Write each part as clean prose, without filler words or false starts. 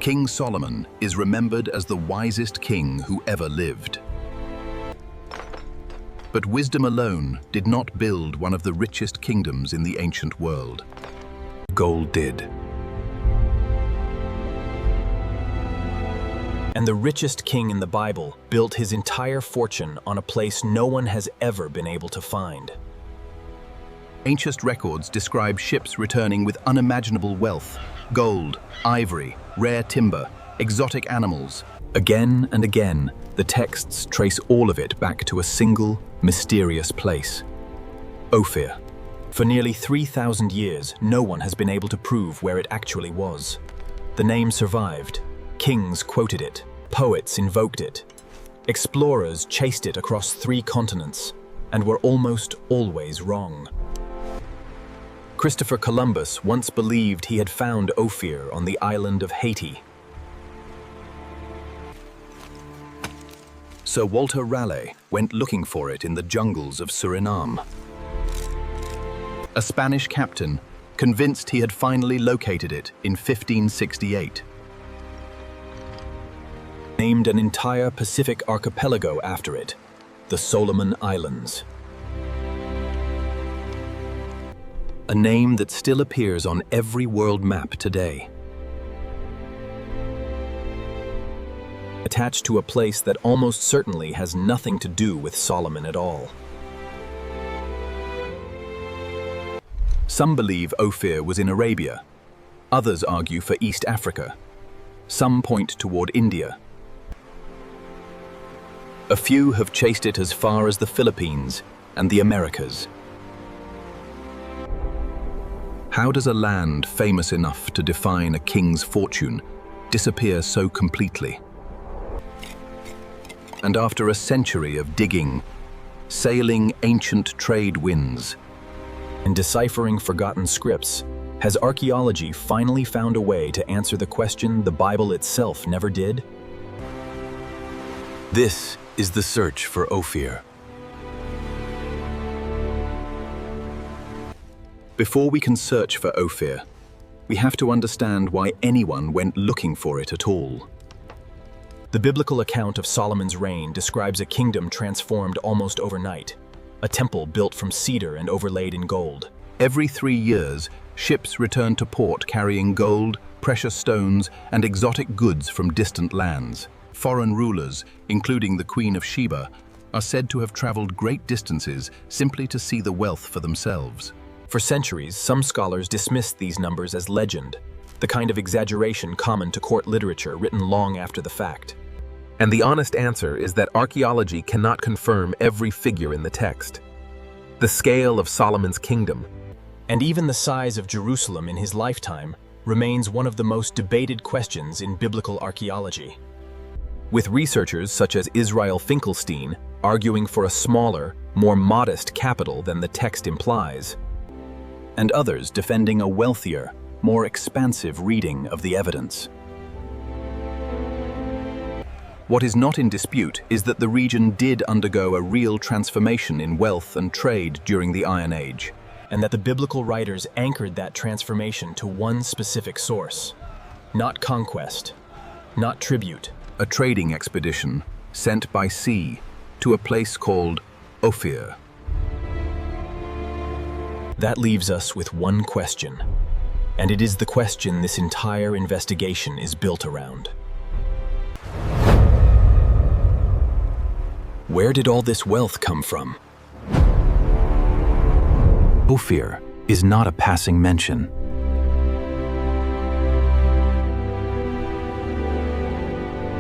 King Solomon is remembered as the wisest king who ever lived. But wisdom alone did not build one of the richest kingdoms in the ancient world. Gold did. And the richest king in the Bible built his entire fortune on a place no one has ever been able to find. Ancient records describe ships returning with unimaginable wealth: gold, ivory, rare timber, exotic animals. Again and again, the texts trace all of it back to a single, mysterious place: Ophir. For nearly 3,000 years, no one has been able to prove where it actually was. The name survived. Kings quoted it. Poets invoked it. Explorers chased it across 3 continents, and were almost always wrong. Christopher Columbus once believed he had found Ophir on the island of Haiti. Sir Walter Raleigh went looking for it in the jungles of Suriname. A Spanish captain, convinced he had finally located it in 1568. Named an entire Pacific archipelago after it, the Solomon Islands. A name that still appears on every world map today. Attached to a place that almost certainly has nothing to do with Solomon at all. Some believe Ophir was in Arabia. Others argue for East Africa. Some point toward India. A few have chased it as far as the Philippines and the Americas. How does a land famous enough to define a king's fortune disappear so completely? And after a century of digging, sailing ancient trade winds, and deciphering forgotten scripts, has archaeology finally found a way to answer the question the Bible itself never did? This is the search for Ophir. Before we can search for Ophir, we have to understand why anyone went looking for it at all. The biblical account of Solomon's reign describes a kingdom transformed almost overnight, a temple built from cedar and overlaid in gold. Every 3 years, ships return to port carrying gold, precious stones, and exotic goods from distant lands. Foreign rulers, including the Queen of Sheba, are said to have traveled great distances simply to see the wealth for themselves. For centuries, some scholars dismissed these numbers as legend, the kind of exaggeration common to court literature written long after the fact. And the honest answer is that archaeology cannot confirm every figure in the text. The scale of Solomon's kingdom, and even the size of Jerusalem in his lifetime, remains one of the most debated questions in biblical archaeology. With researchers such as Israel Finkelstein arguing for a smaller, more modest capital than the text implies, and others defending a wealthier, more expansive reading of the evidence. What is not in dispute is that the region did undergo a real transformation in wealth and trade during the Iron Age, and that the biblical writers anchored that transformation to one specific source. Not conquest, not tribute. A trading expedition sent by sea to a place called Ophir. That leaves us with one question, and it is the question this entire investigation is built around. Where did all this wealth come from? Ophir is not a passing mention.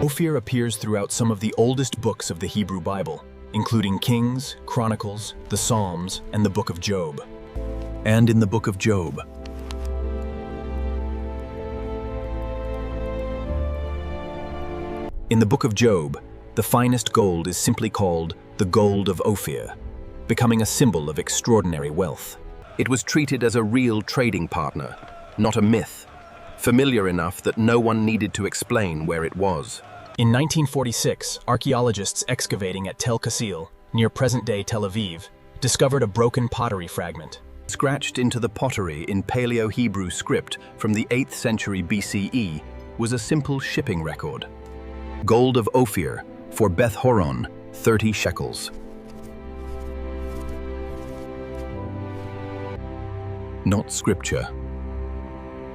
Ophir appears throughout some of the oldest books of the Hebrew Bible, including Kings, Chronicles, the Psalms, and the Book of Job. And in the Book of Job. In the Book of Job, the finest gold is simply called the gold of Ophir, becoming a symbol of extraordinary wealth. It was treated as a real trading partner, not a myth, familiar enough that no one needed to explain where it was. In 1946, archaeologists excavating at Tel Kasil, near present-day Tel Aviv, discovered a broken pottery fragment. Scratched into the pottery in Paleo-Hebrew script from the 8th century BCE was a simple shipping record. Gold of Ophir for Beth Horon, 30 shekels. Not scripture,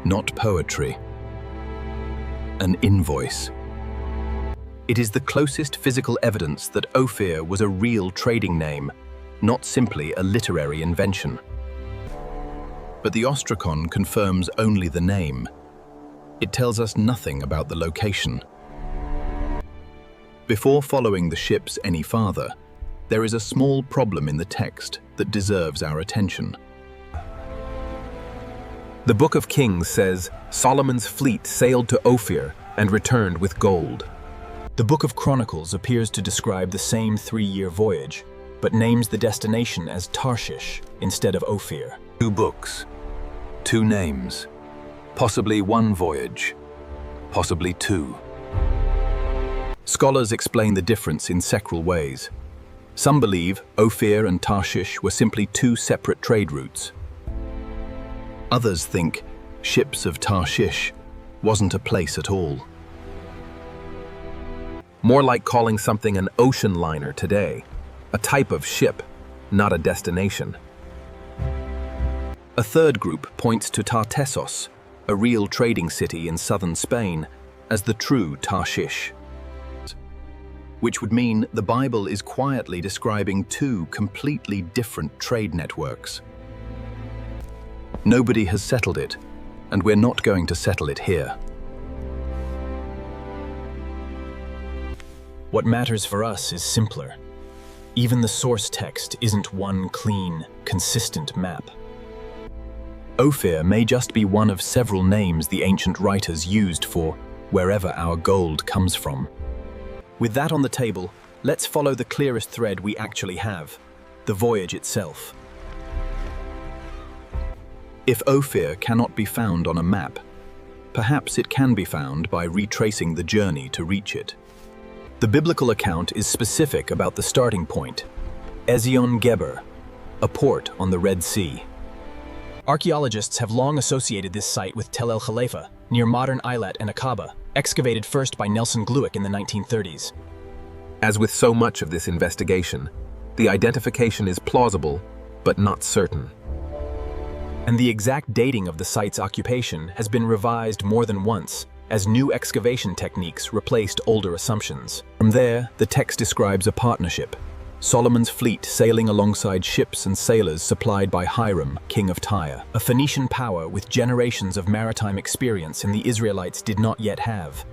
not poetry. An invoice. It is the closest physical evidence that Ophir was a real trading name, not simply a literary invention. But the ostracon confirms only the name. It tells us nothing about the location. Before following the ships any farther, there is a small problem in the text that deserves our attention. The Book of Kings says, Solomon's fleet sailed to Ophir and returned with gold. The Book of Chronicles appears to describe the same 3-year voyage, but names the destination as Tarshish instead of Ophir. 2 books, 2 names, possibly 1 voyage, possibly 2. Scholars explain the difference in several ways. Some believe Ophir and Tarshish were simply 2 separate trade routes. Others think ships of Tarshish wasn't a place at all. More like calling something an ocean liner today, a type of ship, not a destination. A third group points to Tartessos, a real trading city in southern Spain, as the true Tarshish, which would mean the Bible is quietly describing 2 completely different trade networks. Nobody has settled it, and we're not going to settle it here. What matters for us is simpler. Even the source text isn't one clean, consistent map. Ophir may just be one of several names the ancient writers used for wherever our gold comes from. With that on the table, let's follow the clearest thread we actually have, the voyage itself. If Ophir cannot be found on a map, perhaps it can be found by retracing the journey to reach it. The biblical account is specific about the starting point, Ezion-Geber, a port on the Red Sea. Archaeologists have long associated this site with Tel el-Khalifa, near modern Eilat and Aqaba, excavated first by Nelson Glueck in the 1930s. As with so much of this investigation, the identification is plausible, but not certain. And the exact dating of the site's occupation has been revised more than once, as new excavation techniques replaced older assumptions. From there, the text describes a partnership, Solomon's fleet sailing alongside ships and sailors supplied by Hiram, king of Tyre, a Phoenician power with generations of maritime experience and the Israelites did not yet have.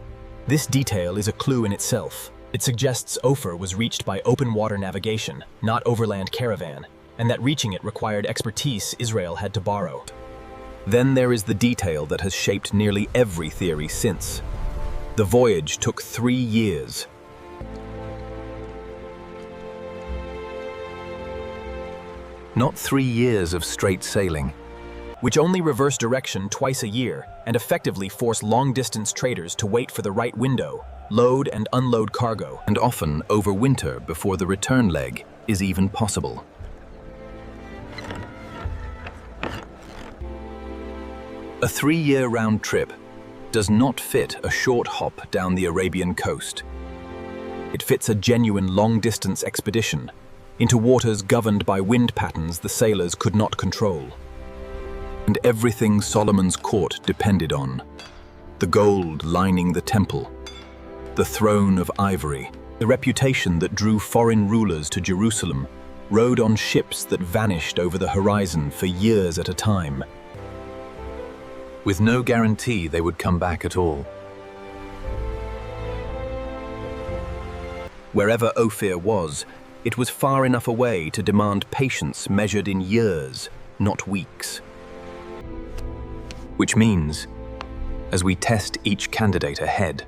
This detail is a clue in itself. It suggests Ophir was reached by open water navigation, not overland caravan, and that reaching it required expertise Israel had to borrow. Then there is the detail that has shaped nearly every theory since. The voyage took 3 years. Not 3 years of straight sailing, which only reverse direction twice a year and effectively force long-distance traders to wait for the right window, load and unload cargo, and often overwinter before the return leg is even possible. A 3-year round trip does not fit a short hop down the Arabian coast. It fits a genuine long-distance expedition into waters governed by wind patterns the sailors could not control. And everything Solomon's court depended on: the gold lining the temple, the throne of ivory, the reputation that drew foreign rulers to Jerusalem, rode on ships that vanished over the horizon for years at a time, with no guarantee they would come back at all. Wherever Ophir was, it was far enough away to demand patience measured in years, not weeks. Which means, as we test each candidate ahead,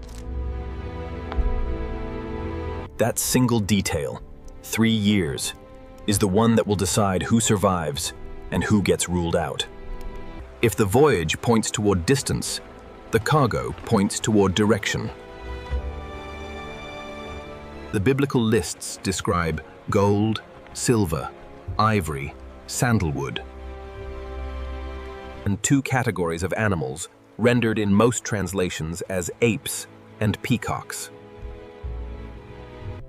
that single detail, 3 years, is the one that will decide who survives and who gets ruled out. If the voyage points toward distance, the cargo points toward direction. The biblical lists describe gold, silver, ivory, sandalwood, and 2 categories of animals rendered in most translations as apes and peacocks.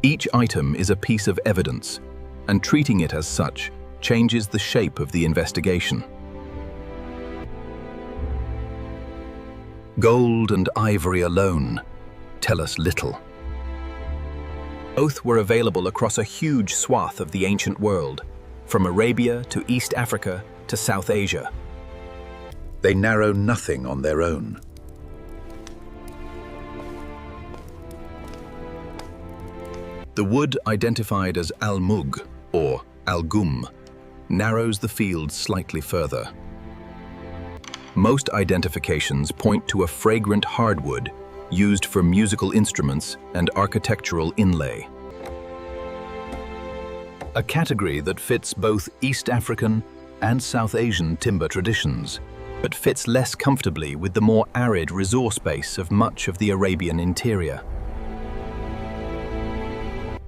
Each item is a piece of evidence, and treating it as such changes the shape of the investigation. Gold and ivory alone tell us little. Both were available across a huge swath of the ancient world, from Arabia to East Africa to South Asia. They narrow nothing on their own. The wood identified as almug, or algum, narrows the field slightly further. Most identifications point to a fragrant hardwood used for musical instruments and architectural inlay. A category that fits both East African and South Asian timber traditions, but fits less comfortably with the more arid resource base of much of the Arabian interior.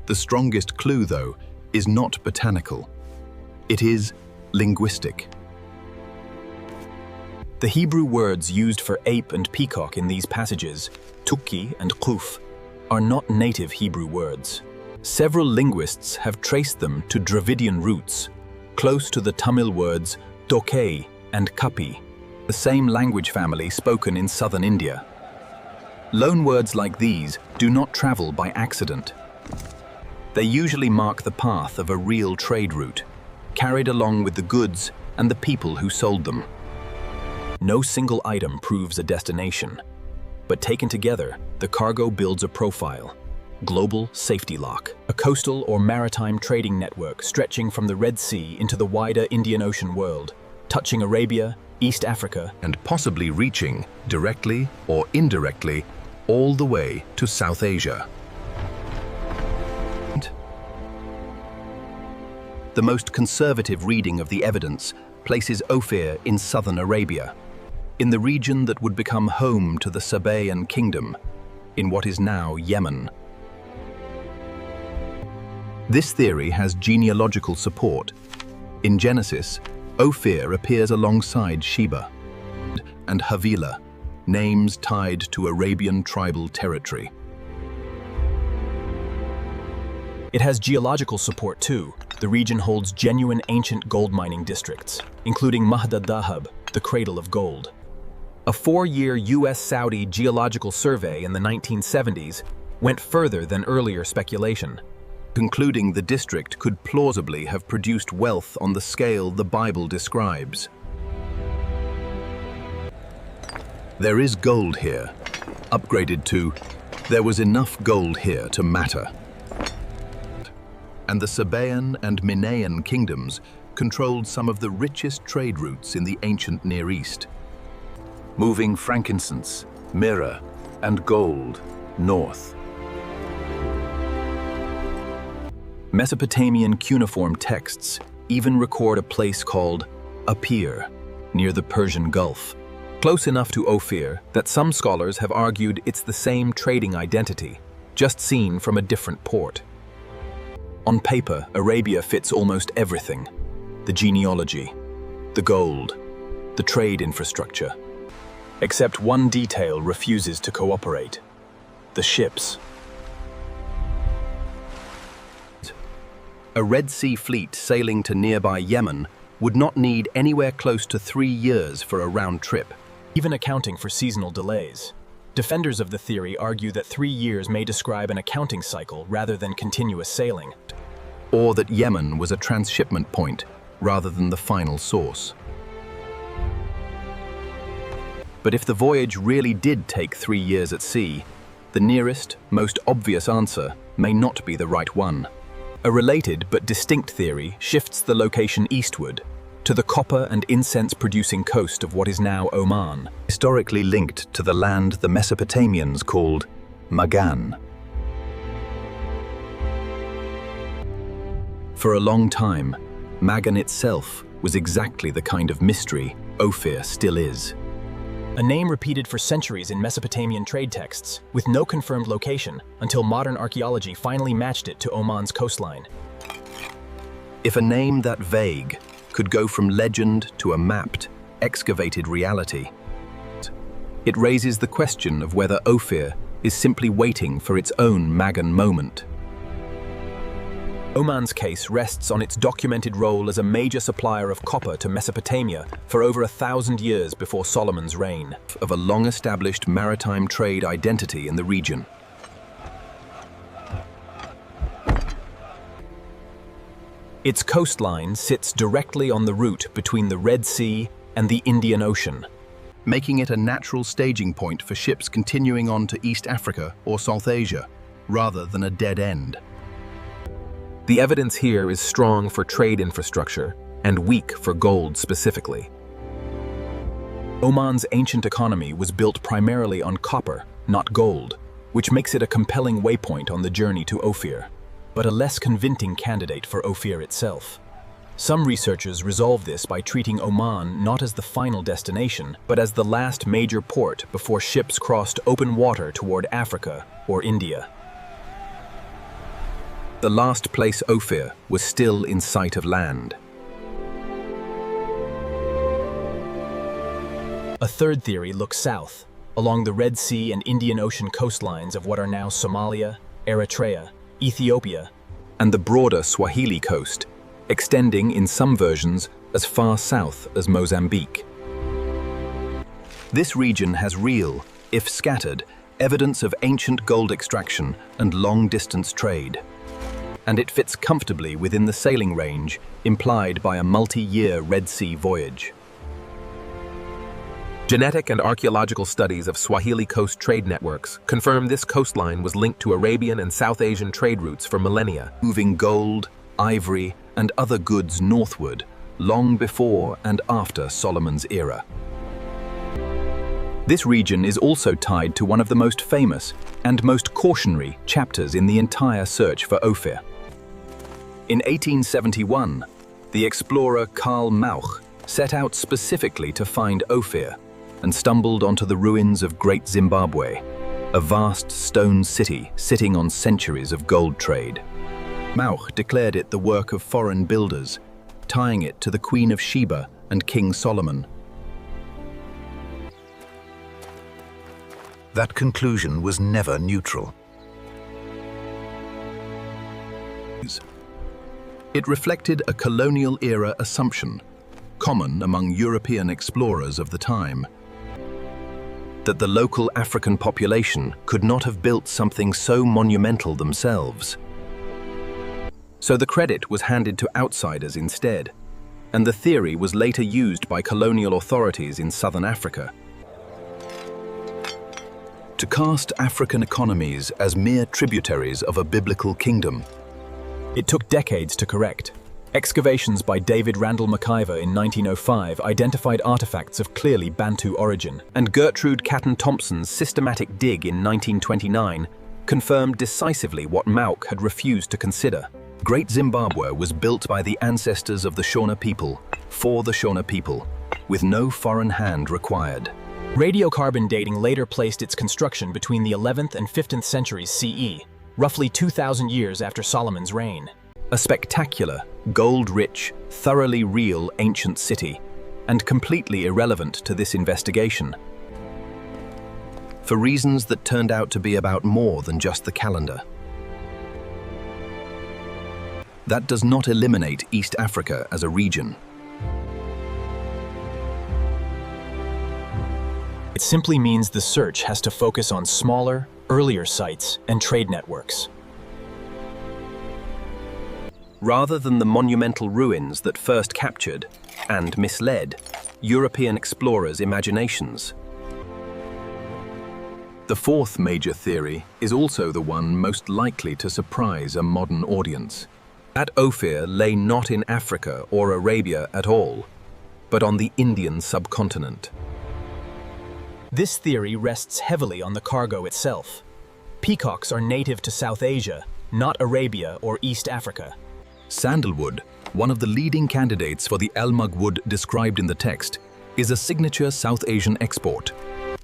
The strongest clue, though, is not botanical. It is linguistic. The Hebrew words used for ape and peacock in these passages, tukki and quf, are not native Hebrew words. Several linguists have traced them to Dravidian roots, close to the Tamil words tokei and kapi, the same language family spoken in southern India. Loan words like these do not travel by accident. They usually mark the path of a real trade route, carried along with the goods and the people who sold them. No single item proves a destination, but taken together, the cargo builds a profile. Global safety lock, a coastal or maritime trading network stretching from the Red Sea into the wider Indian Ocean world, touching Arabia, East Africa, and possibly reaching, directly or indirectly, all the way to South Asia. The most conservative reading of the evidence places Ophir in southern Arabia, in the region that would become home to the Sabaean Kingdom, in what is now Yemen. This theory has genealogical support. In Genesis, Ophir appears alongside Sheba and Havilah, names tied to Arabian tribal territory. It has geological support too. The region holds genuine ancient gold mining districts, including Mahda Dahab, the cradle of gold. A 4-year US-Saudi geological survey in the 1970s went further than earlier speculation, concluding the district could plausibly have produced wealth on the scale the Bible describes. There is gold here, upgraded to, there was enough gold here to matter. And the Sabaean and Minoan kingdoms controlled some of the richest trade routes in the ancient Near East, moving frankincense, myrrh, and gold north. Mesopotamian cuneiform texts even record a place called Apir, near the Persian Gulf, close enough to Ophir that some scholars have argued it's the same trading identity, just seen from a different port. On paper, Arabia fits almost everything: the genealogy, the gold, the trade infrastructure. Except one detail refuses to cooperate: the ships. A Red Sea fleet sailing to nearby Yemen would not need anywhere close to 3 years for a round trip, even accounting for seasonal delays. Defenders of the theory argue that 3 years may describe an accounting cycle rather than continuous sailing. Or that Yemen was a transshipment point rather than the final source. But if the voyage really did take 3 years at sea, the nearest, most obvious answer may not be the right one. A related but distinct theory shifts the location eastward, to the copper and incense-producing coast of what is now Oman, historically linked to the land the Mesopotamians called Magan. For a long time, Magan itself was exactly the kind of mystery Ophir still is. A name repeated for centuries in Mesopotamian trade texts, with no confirmed location, until modern archaeology finally matched it to Oman's coastline. If a name that vague could go from legend to a mapped, excavated reality, It raises the question of whether Ophir is simply waiting for its own Magan moment. Oman's case rests on its documented role as a major supplier of copper to Mesopotamia for over 1,000 years before Solomon's reign. Of a long-established maritime trade identity in the region. Its coastline sits directly on the route between the Red Sea and the Indian Ocean, making it a natural staging point for ships continuing on to East Africa or South Asia, rather than a dead end. The evidence here is strong for trade infrastructure and weak for gold specifically. Oman's ancient economy was built primarily on copper, not gold, which makes it a compelling waypoint on the journey to Ophir, but a less convincing candidate for Ophir itself. Some researchers resolve this by treating Oman not as the final destination, but as the last major port before ships crossed open water toward Africa or India. The last place Ophir was still in sight of land. A third theory looks south, along the Red Sea and Indian Ocean coastlines of what are now Somalia, Eritrea, Ethiopia, and the broader Swahili coast, extending in some versions as far south as Mozambique. This region has real, if scattered, evidence of ancient gold extraction and long-distance trade. And it fits comfortably within the sailing range implied by a multi-year Red Sea voyage. Genetic and archaeological studies of Swahili coast trade networks confirm this coastline was linked to Arabian and South Asian trade routes for millennia, moving gold, ivory, and other goods northward long before and after Solomon's era. This region is also tied to one of the most famous and most cautionary chapters in the entire search for Ophir. In 1871, the explorer Karl Mauch set out specifically to find Ophir and stumbled onto the ruins of Great Zimbabwe, a vast stone city sitting on centuries of gold trade. Mauch declared it the work of foreign builders, tying it to the Queen of Sheba and King Solomon. That conclusion was never neutral. It reflected a colonial-era assumption, common among European explorers of the time, that the local African population could not have built something so monumental themselves. So the credit was handed to outsiders instead, and the theory was later used by colonial authorities in southern Africa to cast African economies as mere tributaries of a biblical kingdom. It took decades to correct. Excavations by David Randall McIver in 1905 identified artifacts of clearly Bantu origin, and Gertrude Catton Thompson's systematic dig in 1929 confirmed decisively what Mauch had refused to consider. Great Zimbabwe was built by the ancestors of the Shona people, for the Shona people, with no foreign hand required. Radiocarbon dating later placed its construction between the 11th and 15th centuries CE, roughly 2,000 years after Solomon's reign. A spectacular, gold-rich, thoroughly real ancient city, and completely irrelevant to this investigation, for reasons that turned out to be about more than just the calendar. That does not eliminate East Africa as a region. It simply means the search has to focus on smaller, earlier sites and trade networks, rather than the monumental ruins that first captured and misled European explorers' imaginations. The fourth major theory is also the one most likely to surprise a modern audience. That Ophir lay not in Africa or Arabia at all, but on the Indian subcontinent. This theory rests heavily on the cargo itself. Peacocks are native to South Asia, not Arabia or East Africa. Sandalwood, one of the leading candidates for the almug wood described in the text, is a signature South Asian export.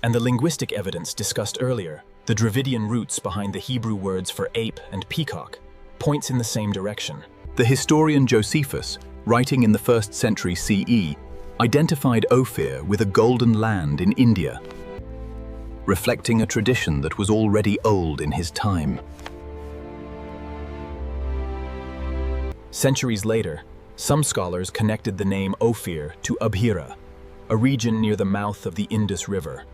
And the linguistic evidence discussed earlier, the Dravidian roots behind the Hebrew words for ape and peacock, points in the same direction. The historian Josephus, writing in the 1st century CE, identified Ophir with a golden land in India. reflecting a tradition that was already old in his time. Centuries later, some scholars connected the name Ophir to Abhira, a region near the mouth of the Indus River,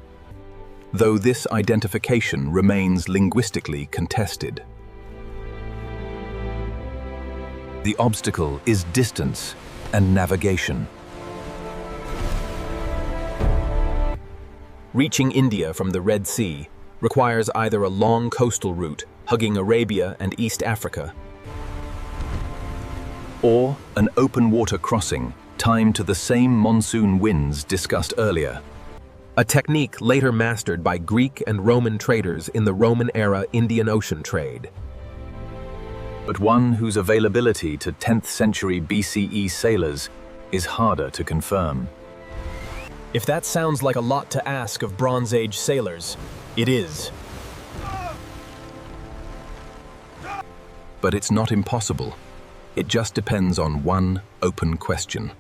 though this identification remains linguistically contested. The obstacle is distance and navigation. Reaching India from the Red Sea requires either a long coastal route hugging Arabia and East Africa, or an open water crossing timed to the same monsoon winds discussed earlier. A technique later mastered by Greek and Roman traders in the Roman-era Indian Ocean trade. But one whose availability to 10th century BCE sailors is harder to confirm. If that sounds like a lot to ask of Bronze Age sailors, it is. But it's not impossible. It just depends on one open question.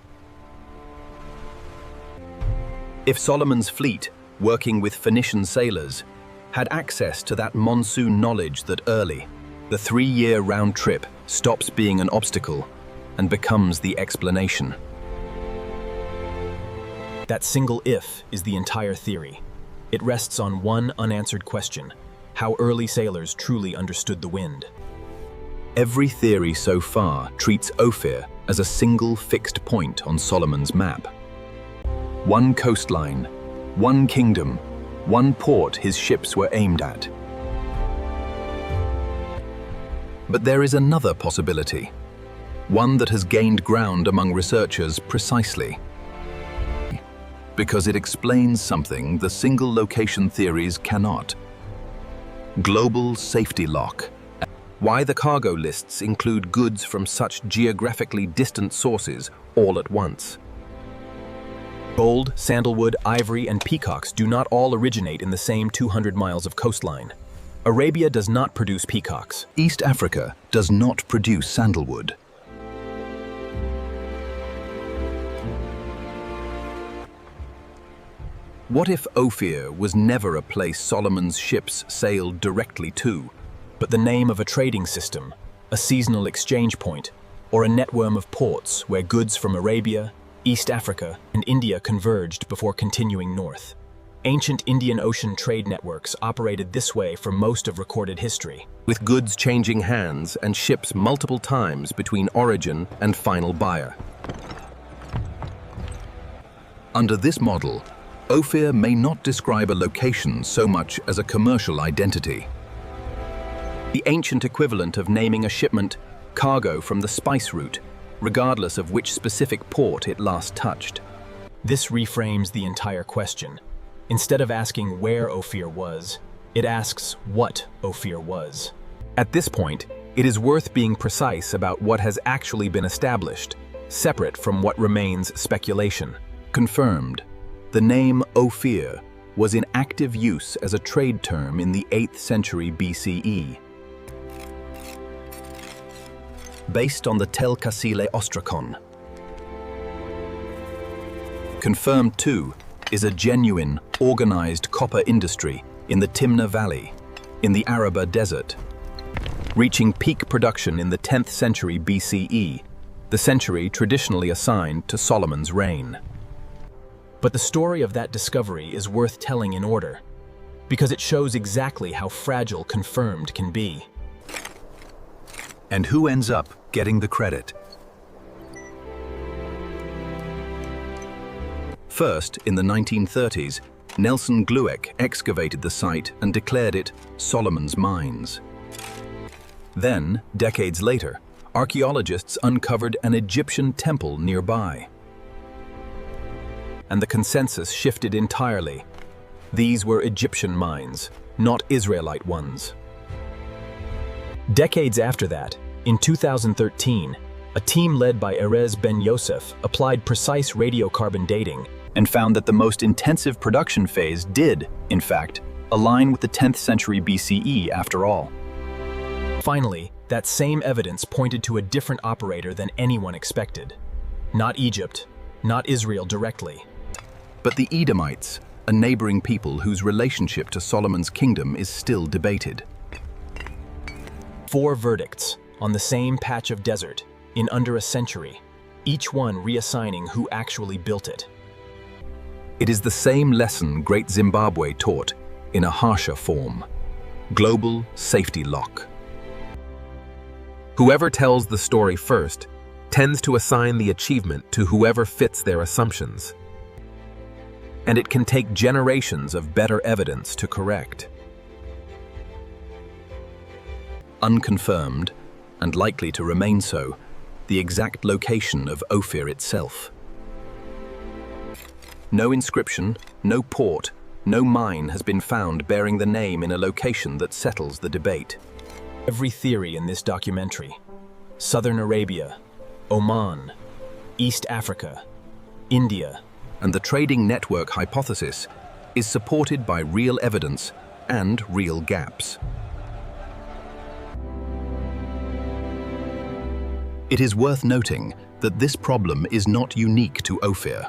If Solomon's fleet, working with Phoenician sailors, had access to that monsoon knowledge that early, the 3-year round trip stops being an obstacle and becomes the explanation. That single if is the entire theory. It rests on one unanswered question: how early sailors truly understood the wind. Every theory so far treats Ophir as a single fixed point on Solomon's map. One coastline, one kingdom, one port his ships were aimed at. But there is another possibility, one that has gained ground among researchers precisely because it explains something the single location theories cannot. Global safety lock. Why the cargo lists include goods from such geographically distant sources all at once. Gold, sandalwood, ivory, and peacocks do not all originate in the same 200 miles of coastline. Arabia does not produce peacocks. East Africa does not produce sandalwood. What if Ophir was never a place Solomon's ships sailed directly to, but the name of a trading system, a seasonal exchange point, or a network of ports where goods from Arabia, East Africa, and India converged before continuing north? Ancient Indian Ocean trade networks operated this way for most of recorded history, with goods changing hands and ships multiple times between origin and final buyer. Under this model, Ophir may not describe a location so much as a commercial identity. The ancient equivalent of naming a shipment cargo from the spice route, regardless of which specific port it last touched. This reframes the entire question. Instead of asking where Ophir was, it asks what Ophir was. At this point, it is worth being precise about what has actually been established, separate from what remains speculation. Confirmed, the name Ophir was in active use as a trade term in the 8th century BCE. Based on the Tel Kasile Ostrakon. Confirmed too is a genuine, organized copper industry in the Timna Valley, in the Araba Desert, reaching peak production in the 10th century BCE, the century traditionally assigned to Solomon's reign. But the story of that discovery is worth telling in order, because it shows exactly how fragile confirmed can be. And who ends up getting the credit? First, in the 1930s, Nelson Glueck excavated the site and declared it Solomon's Mines. Then, decades later, archaeologists uncovered an Egyptian temple nearby. And the consensus shifted entirely. These were Egyptian mines, not Israelite ones. Decades after that, in 2013, a team led by Erez Ben Yosef applied precise radiocarbon dating and found that the most intensive production phase did, in fact, align with the 10th century BCE after all. Finally, that same evidence pointed to a different operator than anyone expected. Not Egypt, not Israel directly, but the Edomites, a neighboring people whose relationship to Solomon's kingdom is still debated. 4 verdicts on the same patch of desert in under a century, each one reassigning who actually built it. It is the same lesson Great Zimbabwe taught in a harsher form: global safety lock. Whoever tells the story first tends to assign the achievement to whoever fits their assumptions. And it can take generations of better evidence to correct. Unconfirmed, and likely to remain so, the exact location of Ophir itself. No inscription, no port, no mine has been found bearing the name in a location that settles the debate. Every theory in this documentary, Southern Arabia, Oman, East Africa, India, and the trading network hypothesis is supported by real evidence and real gaps. It is worth noting that this problem is not unique to Ophir.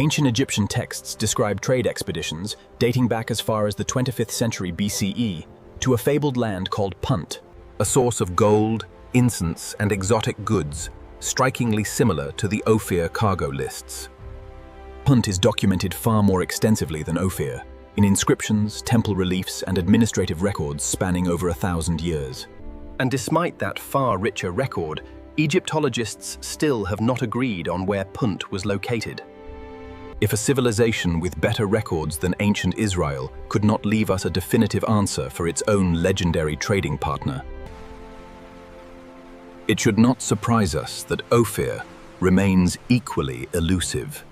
Ancient Egyptian texts describe trade expeditions dating back as far as the 25th century BCE to a fabled land called Punt, a source of gold, incense, and exotic goods, strikingly similar to the Ophir cargo lists. Punt is documented far more extensively than Ophir, in inscriptions, temple reliefs, and administrative records spanning over 1,000 years. And despite that far richer record, Egyptologists still have not agreed on where Punt was located. If a civilization with better records than ancient Israel could not leave us a definitive answer for its own legendary trading partner, it should not surprise us that Ophir remains equally elusive.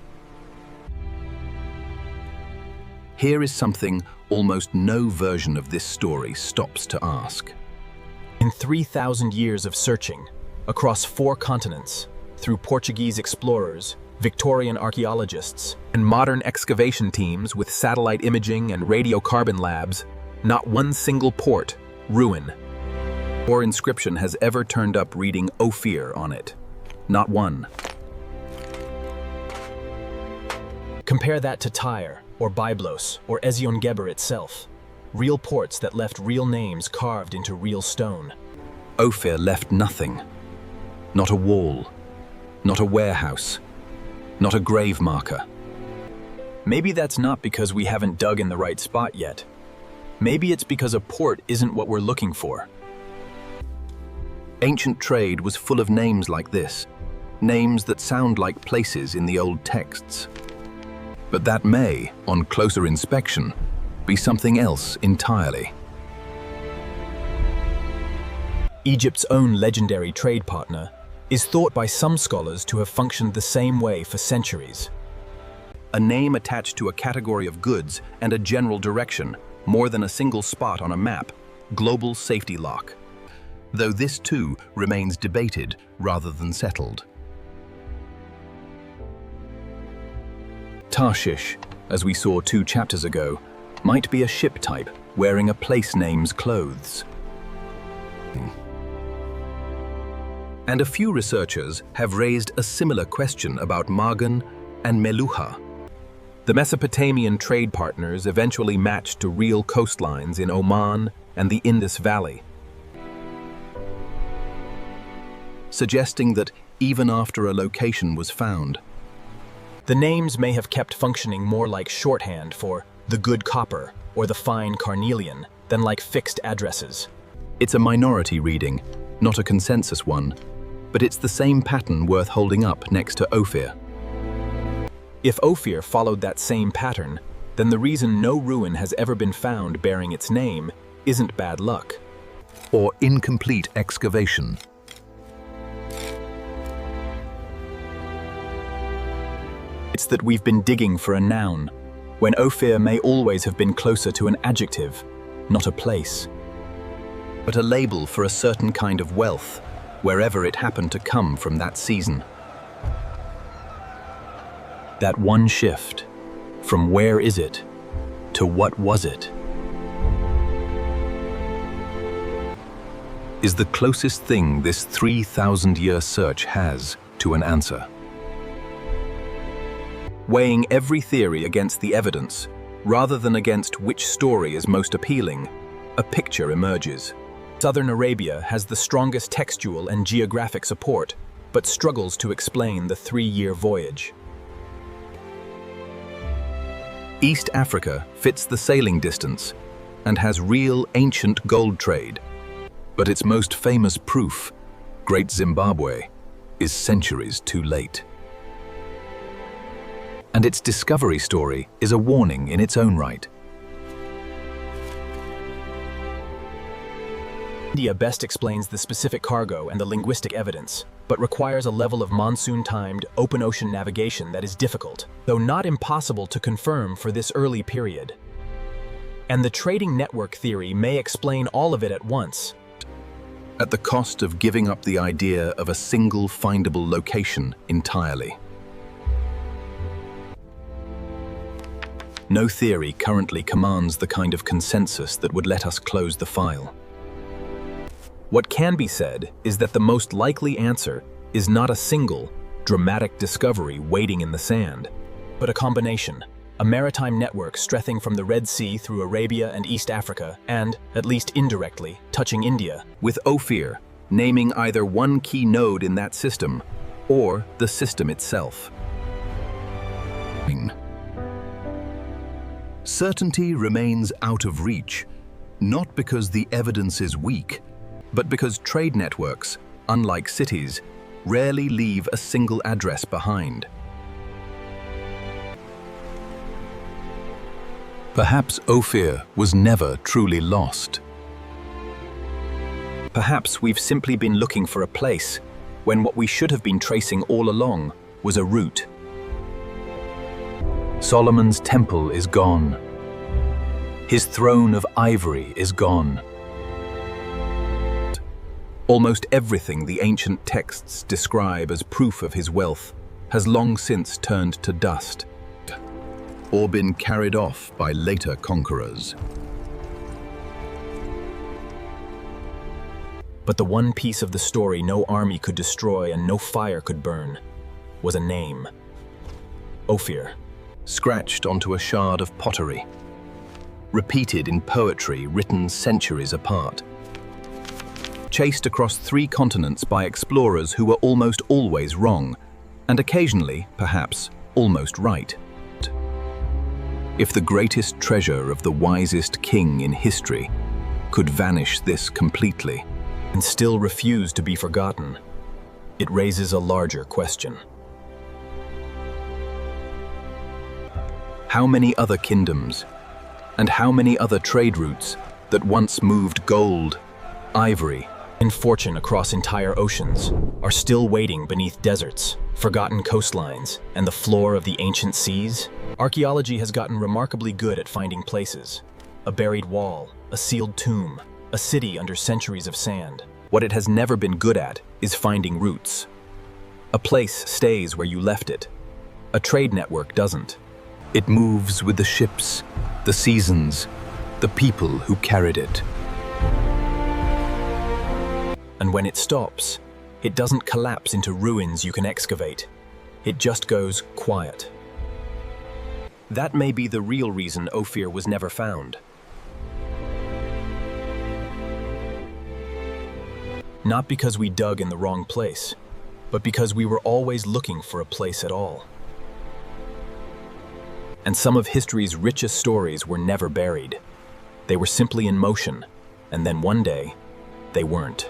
Here is something almost no version of this story stops to ask. In 3,000 years of searching, across 4 continents, through Portuguese explorers, Victorian archaeologists, and modern excavation teams with satellite imaging and radiocarbon labs, not one single port, ruin, or inscription has ever turned up reading Ophir on it. Not one. Compare that to Tyre, or Byblos, or Ezion-Geber itself. Real ports that left real names carved into real stone. Ophir left nothing. Not a wall, not a warehouse, not a grave marker. Maybe that's not because we haven't dug in the right spot yet. Maybe it's because a port isn't what we're looking for. Ancient trade was full of names like this, names that sound like places in the old texts. But that may, on closer inspection, be something else entirely. Egypt's own legendary trade partner is thought by some scholars to have functioned the same way for centuries. A name attached to a category of goods and a general direction, more than a single spot on a map, global safety lock. Though this too remains debated rather than settled. Tarshish, as we saw 2 chapters ago, might be a ship type wearing a place name's clothes. And a few researchers have raised a similar question about Magan and Meluha. The Mesopotamian trade partners eventually matched to real coastlines in Oman and the Indus Valley, suggesting that even after a location was found, the names may have kept functioning more like shorthand for the good copper or the fine carnelian than like fixed addresses. It's a minority reading, not a consensus one, but it's the same pattern worth holding up next to Ophir. If Ophir followed that same pattern, then the reason no ruin has ever been found bearing its name isn't bad luck. Or incomplete excavation. It's that we've been digging for a noun, when Ophir may always have been closer to an adjective, not a place. But a label for a certain kind of wealth, wherever it happened to come from that season. That one shift, from where is it to what was it, is the closest thing this 3,000-year search has to an answer. Weighing every theory against the evidence, Rather than against which story is most appealing, a picture emerges. Southern Arabia has the strongest textual and geographic support, but struggles to explain the 3-year voyage. East Africa fits the sailing distance and has real ancient gold trade. But its most famous proof, Great Zimbabwe, is centuries too late. And its discovery story is a warning in its own right. India best explains the specific cargo and the linguistic evidence, but requires a level of monsoon-timed, open ocean navigation that is difficult, though not impossible to confirm for this early period. And the trading network theory may explain all of it at once, at the cost of giving up the idea of a single findable location entirely. No theory currently commands the kind of consensus that would let us close the file. What can be said is that the most likely answer is not a single, dramatic discovery waiting in the sand, but a combination, a maritime network stretching from the Red Sea through Arabia and East Africa and, at least indirectly, touching India, with Ophir naming either one key node in that system or the system itself. Certainty remains out of reach, not because the evidence is weak, but because trade networks, unlike cities, rarely leave a single address behind. Perhaps Ophir was never truly lost. Perhaps we've simply been looking for a place when what we should have been tracing all along was a route. Solomon's temple is gone. His throne of ivory is gone. Almost everything the ancient texts describe as proof of his wealth has long since turned to dust, or been carried off by later conquerors. But the one piece of the story no army could destroy and no fire could burn was a name. Ophir. Scratched onto a shard of pottery. Repeated in poetry written centuries apart. Chased across 3 continents by explorers who were almost always wrong, and occasionally, perhaps, almost right. If the greatest treasure of the wisest king in history could vanish this completely, and still refuse to be forgotten, it raises a larger question. How many other kingdoms, and how many other trade routes that once moved gold, ivory, and fortune across entire oceans are still waiting beneath deserts, forgotten coastlines, and the floor of the ancient seas? Archaeology has gotten remarkably good at finding places. A buried wall, a sealed tomb, a city under centuries of sand. What it has never been good at is finding routes. A place stays where you left it. A trade network doesn't. It moves with the ships, the seasons, the people who carried it. And when it stops, it doesn't collapse into ruins you can excavate. It just goes quiet. That may be the real reason Ophir was never found. Not because we dug in the wrong place, but because we were always looking for a place at all. And some of history's richest stories were never buried. They were simply in motion, and then one day, they weren't.